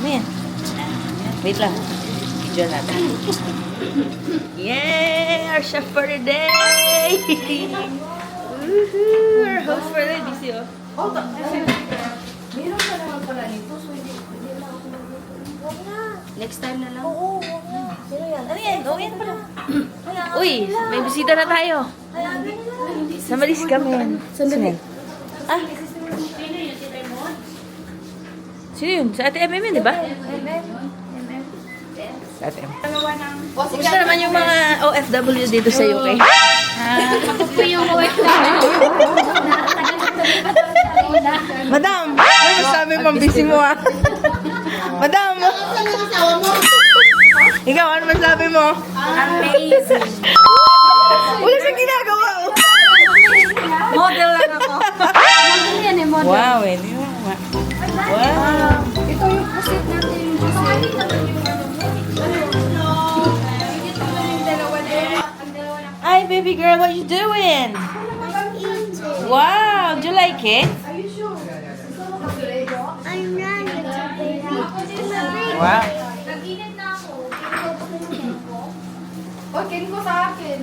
Ayan. Wait lang. Diyan natin. Yay! Our chef for the day! Woohoo! Our host for the day. Busy, oh. Meron pa naman pala nito, so hindi na ako Huwag na. Next time na lang. Oo, huwag na. Sino yan? Ano yan? Oh, yan pala. Uy, may bisita na tayo. Hayaan nila. Samalis kami. Sandali. Ah? Sino yun? Sa Ate MM yun, di ba? Sa Ate MM. Kumusta naman yung mga OFW dito sa UK? Ako po yung OFW. Madam! Ano masabi mo? Busy mo ah. Madam! Ikaw, ano masabi mo? Amazing. Wala siyang ginagawa. Model lang ako. Model yan eh, model. Wow, eh. Di ba? Wow. Ito yung pusit natin yung Hi, baby girl. What you doing? Wow. Do you like it? I'm running to baby. Wow. Okay, ko sa akin.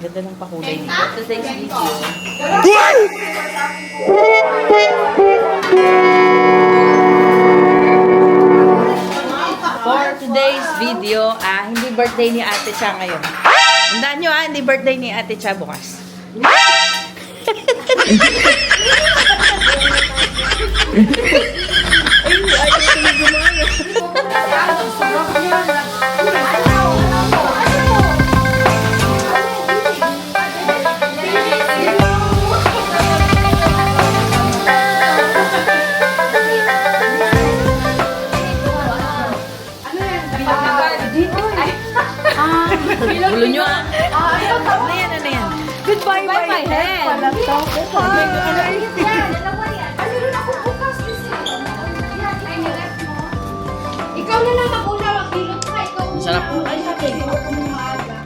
Ganda ng pakulay nito. So, thanks video. For today's video, hindi birthday ni Ate Cha ngayon. Tandaan nyo hindi birthday ni Ate Cha bukas. Gulo nyo ah. Ano yan, ano yan? Goodbye, my head. Ikaw na lang mag-una, mag-hilot ka. Ikaw muna. Sarap. Ay, sabi, ikaw ko muna maaga.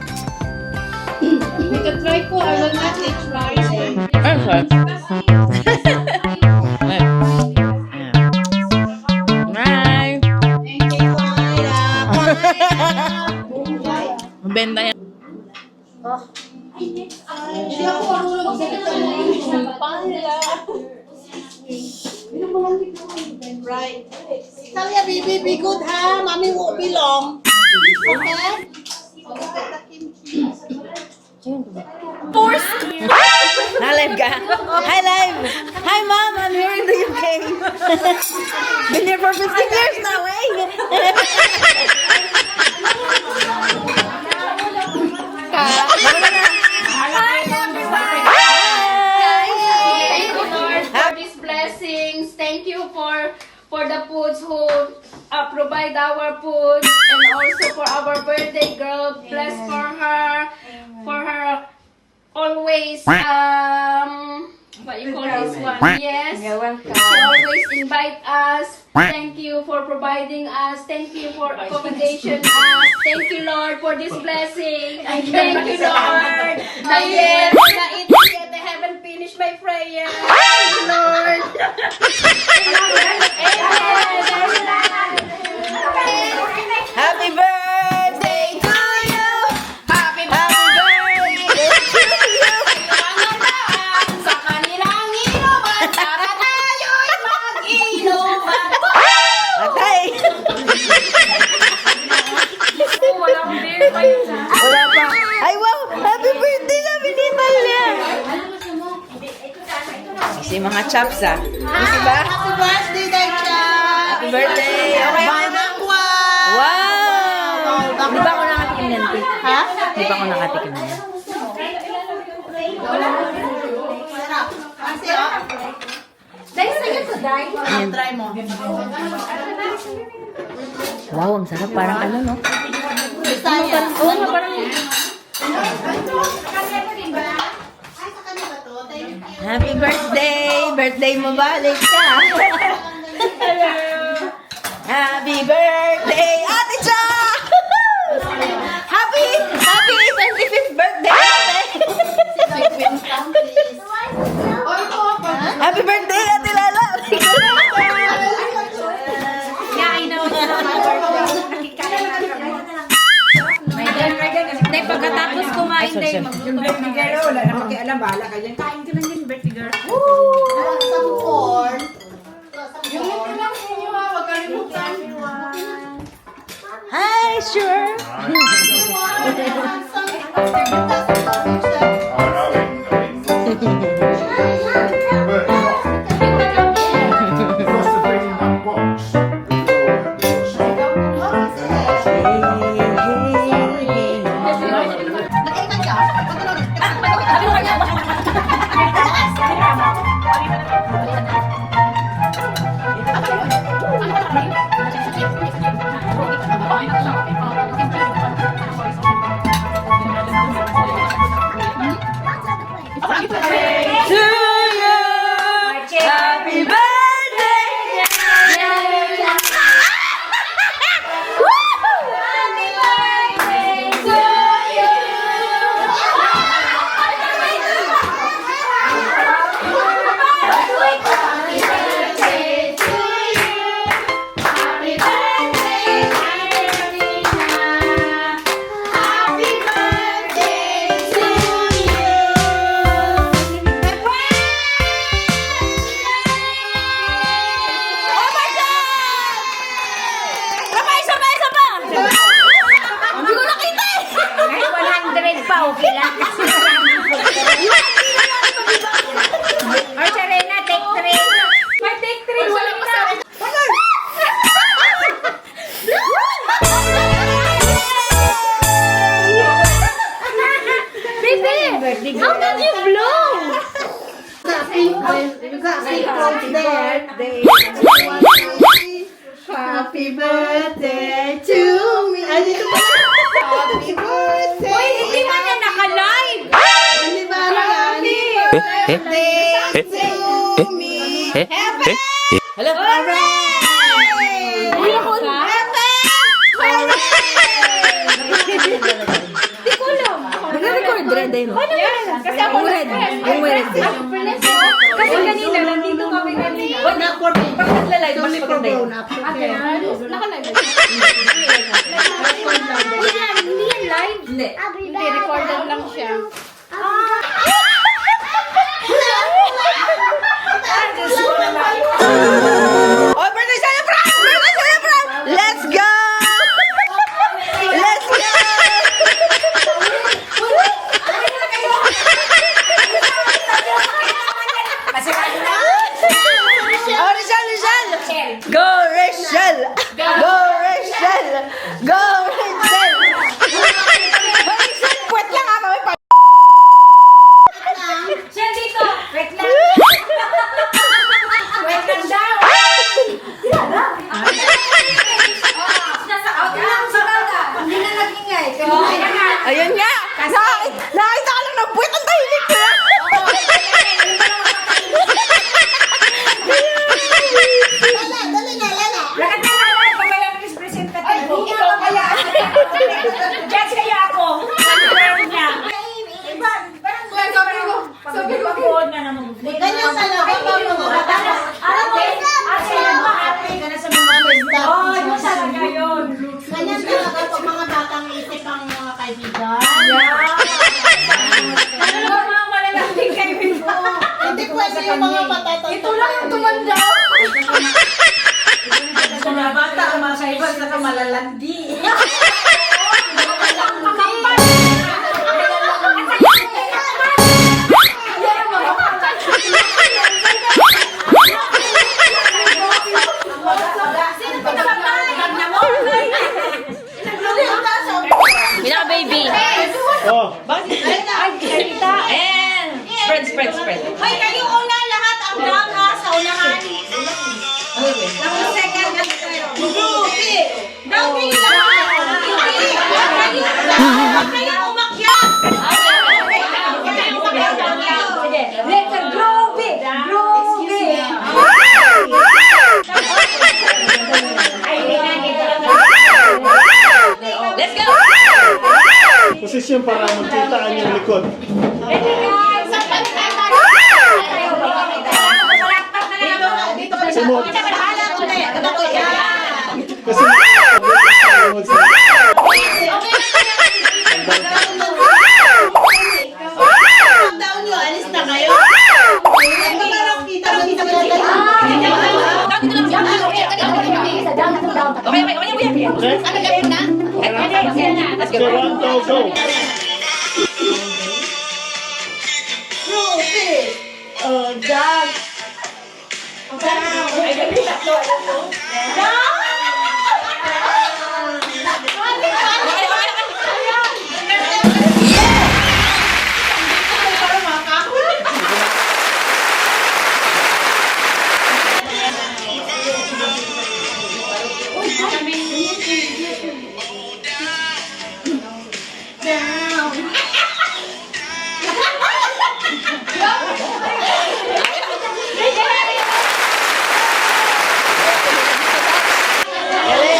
Ika-try ko, I will not take rice. Ano sorry? Hi! Thank you, Mabenta yan. Hindi ako marunong magsalita ng English na pangila. Right. Tell ya, baby, be good, ha? Mommy won't be long. Okay? Hi, live ka? Hi, live! Hi, mom! I'm here in the UK. Been here for 15 years now, eh? Thank you, Lord, for these blessings. Thank you for the foods who provide our foods, and also for our birthday girl. Bless for her always what you call this one? Yes. You're welcome. She always invite us. Thank you for providing us. Thank you for accommodation us. Thank you, Lord, for this blessing. Thank you, Lord. Yes, I haven't finished my prayer. Thank you, Lord. Happy birthday to you! Happy Happy birthday to you! sa kanilang inuman para tayo'y mag-inuman. Patay! Walang beer pa yun. Wala pa. Ay, wow! Happy birthday na binimal niya! Kasi mga chaps ah. Kasi ba? Happy birthday, Dacha! Happy birthday! Okay, wow! Di ba ako nakatikim yan, Ti? Ha? Di ba ako nakatikim yan? Kasi, oh. Dahil sa iyo to, Day. Ayan. Try mo. Wow, ang sarap. Parang ano, no? Bisaya. Oo nga, parang... Happy birthday! Birthday mo, balik ka! Happy birthday, Ate Cha! Happy 25th birthday, Ate! Happy birthday, Ate Lala! lang, bahala ka dyan. Kain ka na din, birthday girl. Some corn. Yung lang sa inyo ha, huwag kalimutan. Hi, sure. To you, happy birthday. Kahit 100 pa, okay lang. Or Serena, take 3. May take 3, wala pa sa... Baby, how did you blow? You got pink clothes there. Happy birthday to me. Ay, dito pala. Happy birthday. Uy, hindi man yan naka-live. Hindi ba happy birthday to me. Happy. Hello. Hindi ako na. Hindi ko alam. Nag-record red eh, no? Kasi ako Yung red. Yung red. Kasi kanina, nandito kami kanina. Wag na for me. Pag nagla-live, mas Only for maganda yun. grown-ups. Naka-live. Hindi yan live. Hindi. Hindi, recorded lang siya. Oh, birthday celebrant! Birthday celebrant! Let's go! Let's go! Oh, Rachel! Go, Rachel! Go, Rachel! Go, Rachel! Rachel, puwet lang ako. Siya dito. Wait lang. Wait lang daw. Nasa out lang sa bata. Hindi na nag-ingay. Ayun nga! Nakita ka lang ng puwet ang tahimik ko yan! Dali na, lala. Lahat na lang, pagkaya ng representative ko. Kaya, judge kaya ako. Ano niya? Sabi ko, pag-on na naman. Ganyan talaga pag mga bata. Alam mo, ate, happy ka na sa mga bata. Oh, yun talaga yun. Ganyan talaga pag mga batang isip ang mga kaibigan. Ano ba mga malalaking kaibigan? Hindi pwede yung mga patatanda. Ito lang yung tumanda. Sa mga bata, ang mga kaibigan, saka malalandi. Mina baby! Oh, And spread. Hoy, kayo una lahat ang down ha sa unahan. Tapos second at third. Groupie. Down kayo lahat. Huwag kayo umakyat. Let's go, big. Let's go! posisyon para magkita ang iyong likod. Sumot. Kasi Down nyo. Okay, 1, 2, go.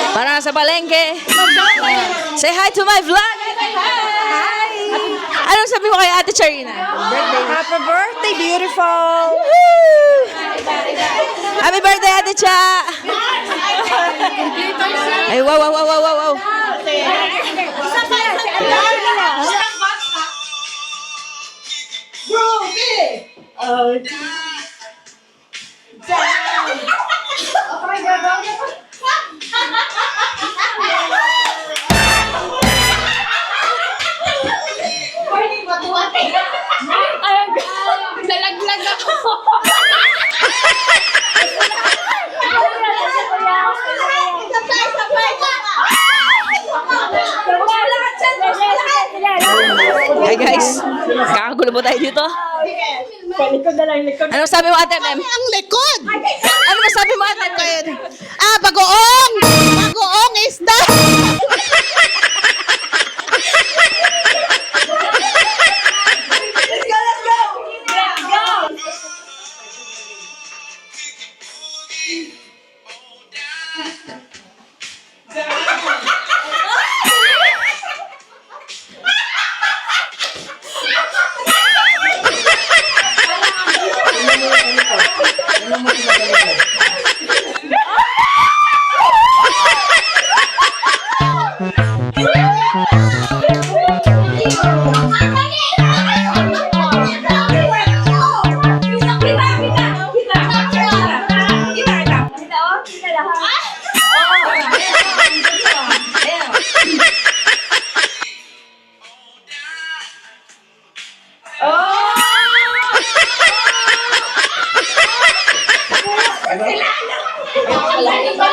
Para sa palengke. Say hi to my vlog. Hi. Anong sabi mo kay Ate Charina? Happy birthday, beautiful! Happy birthday, Ate Cha! Ay, wow, wow, wow, wow, wow, wow. Nalaglag ako. Hi guys, kakagulo po tayo dito. Likod na lang, likod. Anong sabi mo, Ate Mem? Ang likod! Ano sabi mo, Ate Mem? Bagoong! Bagoong isda!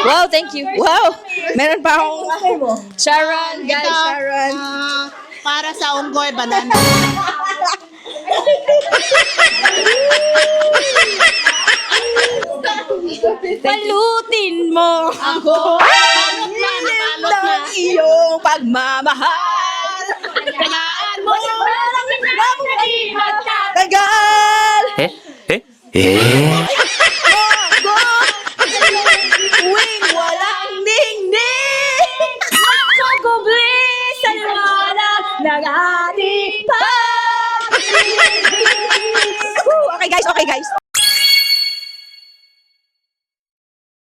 Wow, thank you. Wow, meron pa akong Sharon, guys, Sharon. Para sa unggoy, banana. Palutin mo ako. Balot ng iyong pagmamahal. Kayaan mo! Tagal. Tuwing walang dingding. Magkubli sa liwanag ng ating pag-ibig. Okay guys, okay guys.